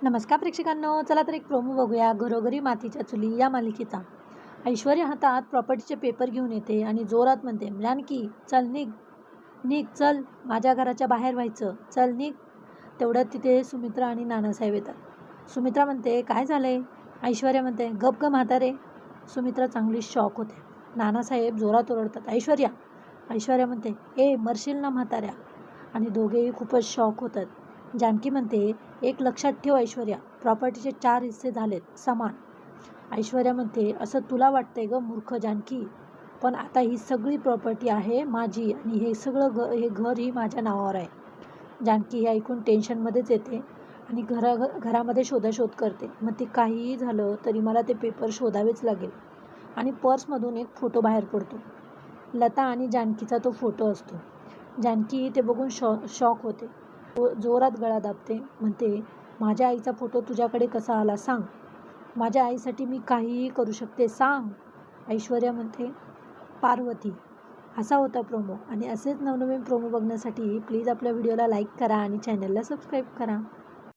नमस्कार प्रेक्षकांनो, चला तर एक प्रोमो बघूया घरोघरी मातीच्या चुली या मालिकेचा. ऐश्वर्या हातात प्रॉपर्टीचे पेपर घेऊन येते आणि जोरात म्हणते, जानकी चल निघ निघ, चल माझ्या घराच्या बाहेर व्हायचं, चल निघ. तेवढ्यात तिथे सुमित्रा आणि नानासाहेब येतात. सुमित्रा म्हणते, काय झालंय? ऐश्वर्या म्हणते, गप ग म्हातारे. सुमित्रा चांगली शॉक होते. नानासाहेब जोरात ओरडतात, ऐश्वर्या. ऐश्वर्या म्हणते, ए मरशील ना म्हाताऱ्या. आणि दोघेही खूपच शॉक होतात. जानकी म्हणते, एक लक्षात ठेव ऐश्वर्या, प्रॉपर्टीचे 4 हिस्से झालेत समान. ऐश्वर्या म्हणते, असं तुला वाटतंय ग मूर्ख जानकी, पण आता ही सगळी प्रॉपर्टी आहे माझी आणि हे सगळं हे घरही माझ्या नावावर आहे. जानकी हे ऐकून टेन्शनमध्येच येते आणि घरामध्ये शोधाशोध करते. मग ते काहीही झालं तरी मला ते पेपर शोधावेच लागेल. आणि पर्समधून एक फोटो बाहेर पडतो. लता आणि जानकीचा तो फोटो असतो. जानकी ते बघून शॉक होते. जोरात गळा दाबते, म्हणते, माझ्या आईचा फोटो तुझ्याकडे कसा आला सांग. माझ्या आईसाठी मी काहीही करू शकते, सांग. ऐश्वर्या म्हणते, पार्वती. असा होता प्रोमो. आणि असेच नवनवीन प्रोमो बघण्यासाठी प्लीज आपल्या व्हिडिओला लाईक करा आणि चॅनलला सबस्क्राईब करा.